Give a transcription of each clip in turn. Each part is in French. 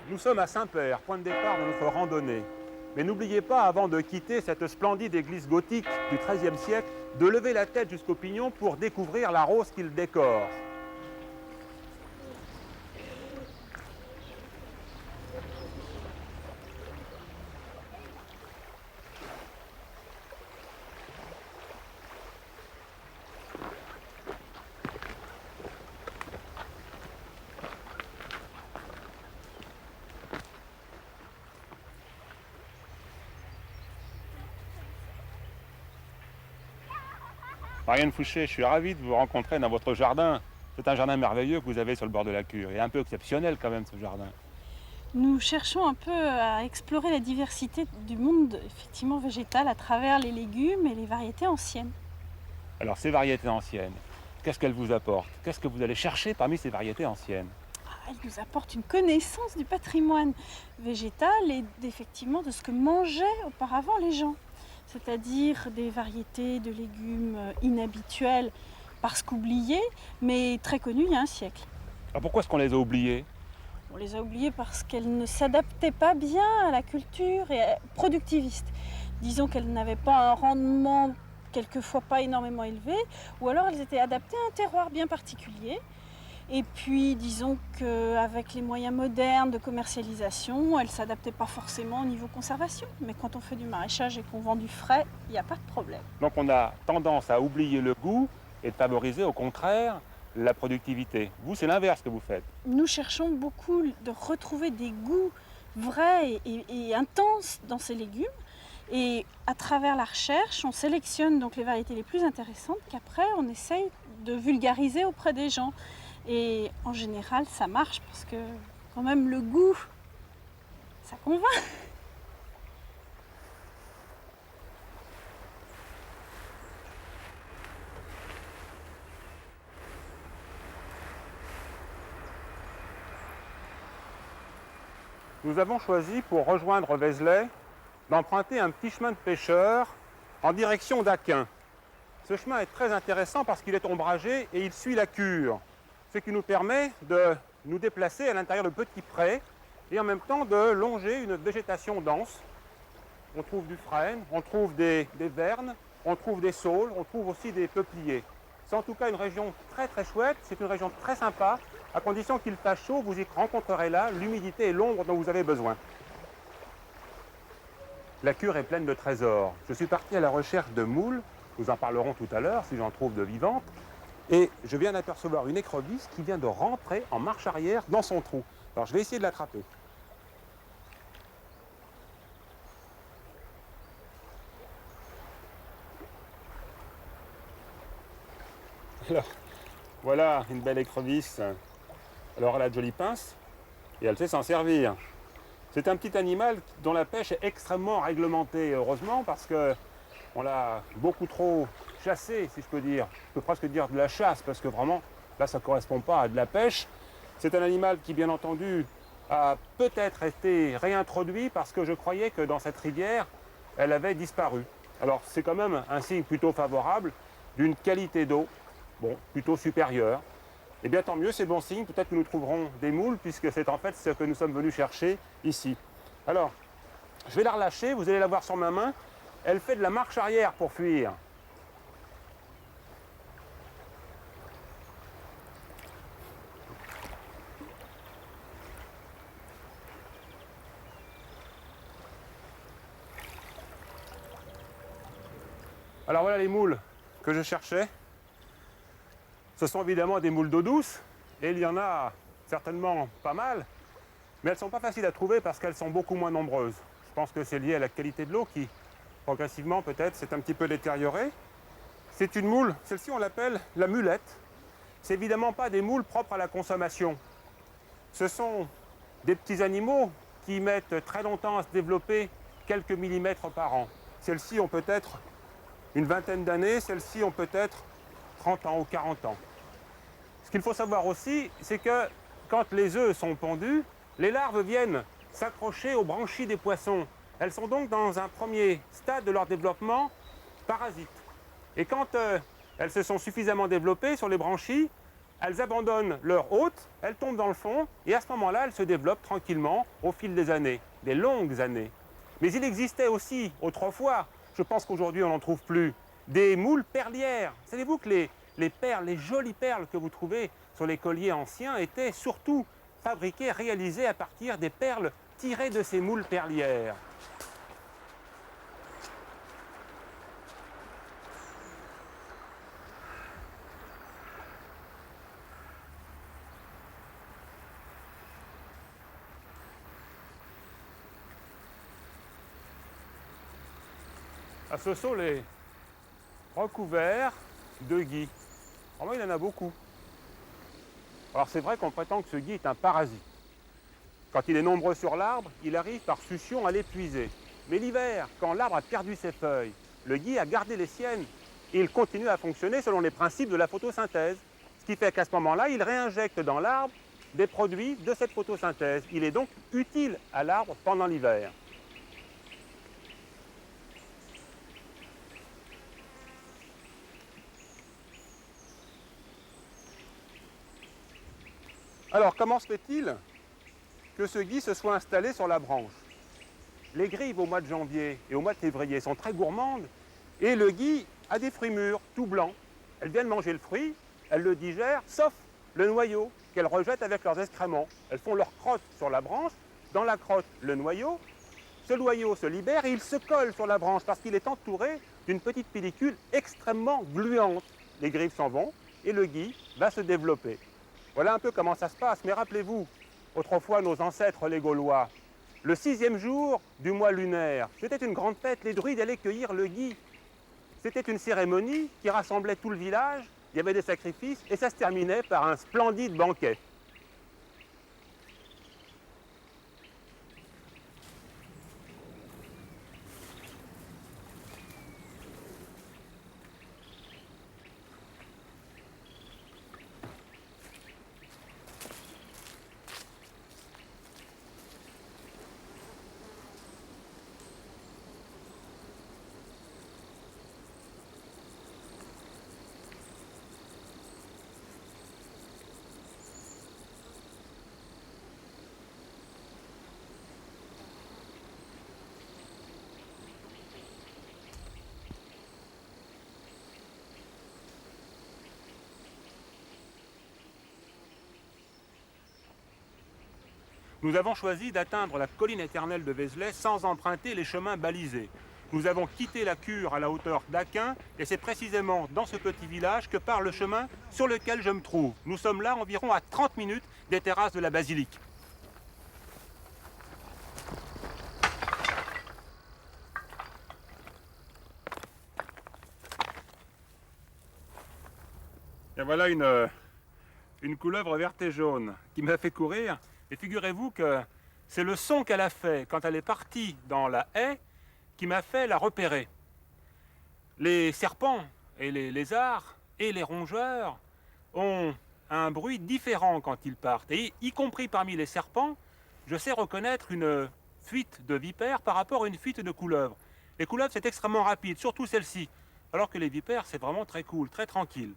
Nous sommes à Saint-Père, point de départ de notre randonnée. Mais n'oubliez pas, avant de quitter cette splendide église gothique du XIIIe siècle, de lever la tête jusqu'au pignon pour découvrir la rose qu'il décore. Marianne Fouché, je suis ravi de vous rencontrer dans votre jardin. C'est un jardin merveilleux que vous avez sur le bord de la Cure et un peu exceptionnel quand même ce jardin. Nous cherchons un peu à explorer la diversité du monde effectivement végétal à travers les légumes et les variétés anciennes. Alors ces variétés anciennes, qu'est-ce qu'elles vous apportent? Qu'est-ce que vous allez chercher parmi ces variétés anciennes? Elles nous apportent une connaissance du patrimoine végétal et effectivement de ce que mangeaient auparavant les gens. C'est-à-dire des variétés de légumes inhabituelles parce qu'oubliées, mais très connues il y a un siècle. Alors pourquoi est-ce qu'on les a oubliées? On les a oubliées parce qu'elles ne s'adaptaient pas bien à la culture productiviste. Disons qu'elles n'avaient pas un rendement quelquefois pas énormément élevé, ou alors elles étaient adaptées à un terroir bien particulier. Et puis disons qu'avec les moyens modernes de commercialisation, elles ne s'adaptaient pas forcément au niveau conservation. Mais quand on fait du maraîchage et qu'on vend du frais, il n'y a pas de problème. Donc on a tendance à oublier le goût et de favoriser au contraire la productivité. Vous, c'est l'inverse que vous faites. Nous cherchons beaucoup de retrouver des goûts vrais et intenses dans ces légumes. Et à travers la recherche, on sélectionne donc les variétés les plus intéressantes qu'après on essaye de vulgariser auprès des gens. Et en général, ça marche parce que quand même le goût, ça convainc. Nous avons choisi pour rejoindre Vézelay d'emprunter un petit chemin de pêcheurs en direction d'Aquin. Ce chemin est très intéressant parce qu'il est ombragé et il suit la Cure, ce qui nous permet de nous déplacer à l'intérieur de petits prés et en même temps de longer une végétation dense. On trouve du frêne, on trouve des vernes, on trouve des saules, on trouve aussi des peupliers. C'est en tout cas une région très très chouette, c'est une région très sympa, à condition qu'il fasse chaud, vous y rencontrerez là l'humidité et l'ombre dont vous avez besoin. La Cure est pleine de trésors. Je suis parti à la recherche de moules, nous en parlerons tout à l'heure si j'en trouve de vivantes, et je viens d'apercevoir une écrevisse qui vient de rentrer en marche arrière dans son trou. Alors je vais essayer de l'attraper. Alors, voilà une belle écrevisse. Alors elle a de jolies pinces et elle sait s'en servir. C'est un petit animal dont la pêche est extrêmement réglementée, heureusement, parce qu'on l'a beaucoup trop chassé, si je peux dire. Je peux presque dire de la chasse, parce que vraiment, là, ça ne correspond pas à de la pêche. C'est un animal qui, bien entendu, a peut-être été réintroduit parce que je croyais que dans cette rivière, elle avait disparu. Alors, c'est quand même un signe plutôt favorable d'une qualité d'eau, bon, plutôt supérieure. Eh bien, tant mieux, c'est bon signe. Peut-être que nous trouverons des moules, puisque c'est en fait ce que nous sommes venus chercher ici. Alors, je vais la relâcher, vous allez la voir sur ma main. Elle fait de la marche arrière pour fuir. Alors voilà les moules que je cherchais. Ce sont évidemment des moules d'eau douce, et il y en a certainement pas mal, mais elles ne sont pas faciles à trouver parce qu'elles sont beaucoup moins nombreuses. Je pense que c'est lié à la qualité de l'eau qui, progressivement peut-être, s'est un petit peu détériorée. C'est une moule, celle-ci on l'appelle la mulette. C'est évidemment pas des moules propres à la consommation. Ce sont des petits animaux qui mettent très longtemps à se développer, quelques millimètres par an. Celles-ci ont peut-être une vingtaine d'années, celles-ci ont peut-être 30 ans ou 40 ans. Ce qu'il faut savoir aussi, c'est que quand les œufs sont pondus, les larves viennent s'accrocher aux branchies des poissons. Elles sont donc dans un premier stade de leur développement parasites. Et quand elles se sont suffisamment développées sur les branchies, elles abandonnent leur hôte, elles tombent dans le fond, et à ce moment-là, elles se développent tranquillement au fil des années, des longues années. Mais il existait aussi, autrefois, je pense qu'aujourd'hui on n'en trouve plus, des moules perlières. Savez-vous que les perles, les jolies perles que vous trouvez sur les colliers anciens étaient surtout fabriquées, réalisées à partir des perles tirées de ces moules perlières. À ce sol est recouvert de gui. Vraiment, il y en a beaucoup. Alors c'est vrai qu'on prétend que ce gui est un parasite. Quand il est nombreux sur l'arbre, il arrive par succion à l'épuiser. Mais l'hiver, quand l'arbre a perdu ses feuilles, le gui a gardé les siennes et il continue à fonctionner selon les principes de la photosynthèse. Ce qui fait qu'à ce moment-là, il réinjecte dans l'arbre des produits de cette photosynthèse. Il est donc utile à l'arbre pendant l'hiver. Alors, comment se fait-il que ce gui se soit installé sur la branche? Les grives au mois de janvier et au mois de février sont très gourmandes et le gui a des fruits mûrs, tout blancs. Elles viennent manger le fruit, elles le digèrent, sauf le noyau qu'elles rejettent avec leurs excréments. Elles font leur crotte sur la branche, dans la crotte le noyau, ce noyau se libère et il se colle sur la branche parce qu'il est entouré d'une petite pellicule extrêmement gluante. Les grives s'en vont et le gui va se développer. Voilà un peu comment ça se passe, mais rappelez-vous, autrefois nos ancêtres les Gaulois, le 6e jour du mois lunaire, c'était une grande fête, les druides allaient cueillir le gui. C'était une cérémonie qui rassemblait tout le village, il y avait des sacrifices et ça se terminait par un splendide banquet. Nous avons choisi d'atteindre la colline éternelle de Vézelay sans emprunter les chemins balisés. Nous avons quitté la cure à la hauteur d'Aquin et c'est précisément dans ce petit village que part le chemin sur lequel je me trouve. Nous sommes là environ à 30 minutes des terrasses de la basilique. Et voilà une couleuvre verte et jaune qui m'a fait courir. Et figurez-vous que c'est le son qu'elle a fait quand elle est partie dans la haie qui m'a fait la repérer. Les serpents et les lézards et les rongeurs ont un bruit différent quand ils partent. Et y compris parmi les serpents, je sais reconnaître une fuite de vipères par rapport à une fuite de couleuvres. Les couleuvres, c'est extrêmement rapide, surtout celle-ci. Alors que les vipères, c'est vraiment très cool, très tranquille.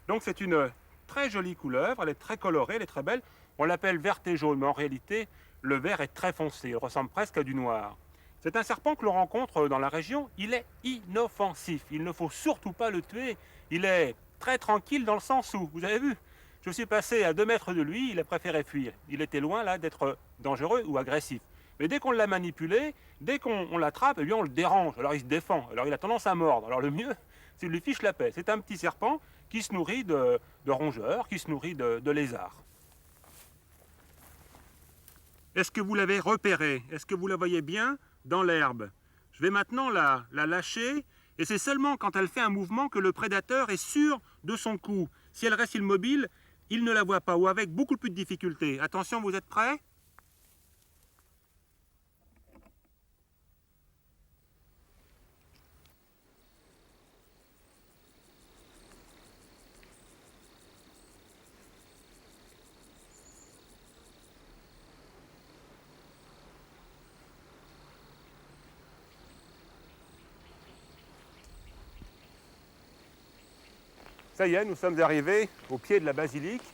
Donc c'est une très jolie couleuvre, elle est très colorée, elle est très belle. On l'appelle verte et jaune, mais en réalité, le vert est très foncé, il ressemble presque à du noir. C'est un serpent que l'on rencontre dans la région, il est inoffensif, il ne faut surtout pas le tuer. Il est très tranquille dans le sens où, vous avez vu, je suis passé à 2 mètres de lui, il a préféré fuir. Il était loin là d'être dangereux ou agressif. Mais dès qu'on l'a manipulé, dès qu'on l'attrape, eh bien on le dérange, alors il se défend, alors il a tendance à mordre. Alors le mieux, c'est de lui fiche la paix. C'est un petit serpent qui se nourrit de rongeurs, qui se nourrit de lézards. Est-ce que vous l'avez repérée? Est-ce que vous la voyez bien dans l'herbe? Je vais maintenant la lâcher et c'est seulement quand elle fait un mouvement que le prédateur est sûr de son coup. Si elle reste immobile, il ne la voit pas ou avec beaucoup plus de difficulté. Attention, vous êtes prêts? Ça y est, nous sommes arrivés au pied de la basilique.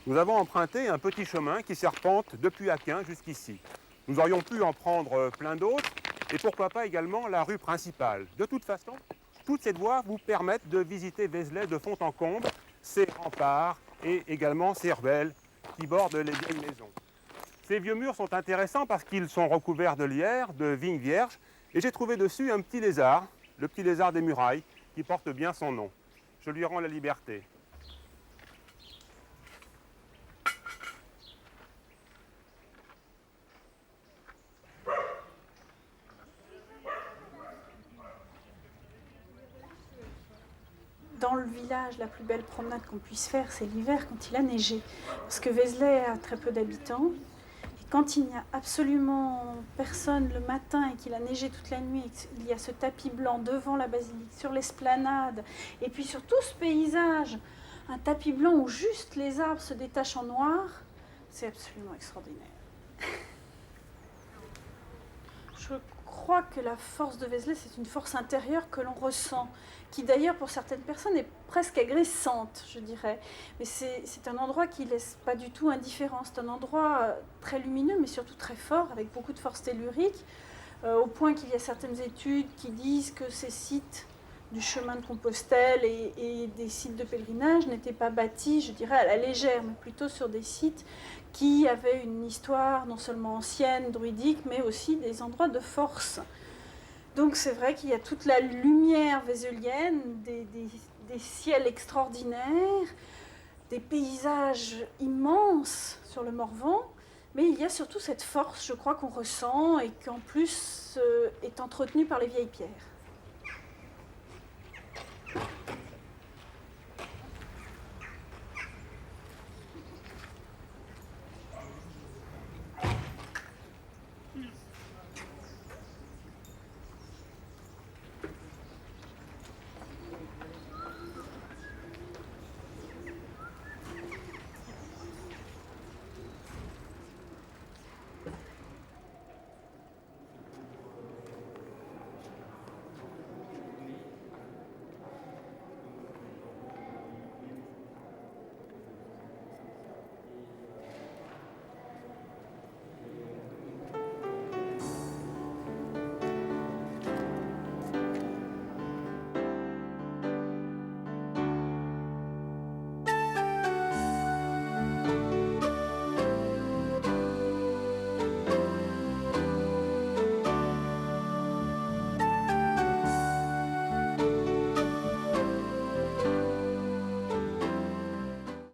Nous avons emprunté un petit chemin qui serpente depuis Aquin jusqu'ici. Nous aurions pu en prendre plein d'autres, et pourquoi pas également la rue principale. De toute façon, toutes ces voies vous permettent de visiter Vézelay de fond en comble, ses remparts et également ses ruelles qui bordent les vieilles maisons. Ces vieux murs sont intéressants parce qu'ils sont recouverts de lierre, de vignes vierges, et j'ai trouvé dessus un petit lézard, le petit lézard des murailles, qui porte bien son nom. Je lui rends la liberté. Dans le village, la plus belle promenade qu'on puisse faire, c'est l'hiver quand il a neigé. Parce que Vézelay a très peu d'habitants. Et quand il n'y a absolument personne le matin et qu'il a neigé toute la nuit, et qu'il y a ce tapis blanc devant la basilique, sur l'esplanade, et puis sur tout ce paysage, un tapis blanc où juste les arbres se détachent en noir, c'est absolument extraordinaire. Je crois que la force de Vézelay, c'est une force intérieure que l'on ressent, qui d'ailleurs pour certaines personnes est presque agressante, je dirais. Mais c'est un endroit qui ne laisse pas du tout indifférent. C'est un endroit très lumineux, mais surtout très fort, avec beaucoup de force tellurique, au point qu'il y a certaines études qui disent que ces sites du chemin de Compostelle et des sites de pèlerinage n'étaient pas bâtis, je dirais, à la légère, mais plutôt sur des sites qui avaient une histoire non seulement ancienne, druidique, mais aussi des endroits de force. Donc c'est vrai qu'il y a toute la lumière vézulienne, des ciels extraordinaires, des paysages immenses sur le Morvan, mais il y a surtout cette force, je crois, qu'on ressent et qui en plus est entretenue par les vieilles pierres.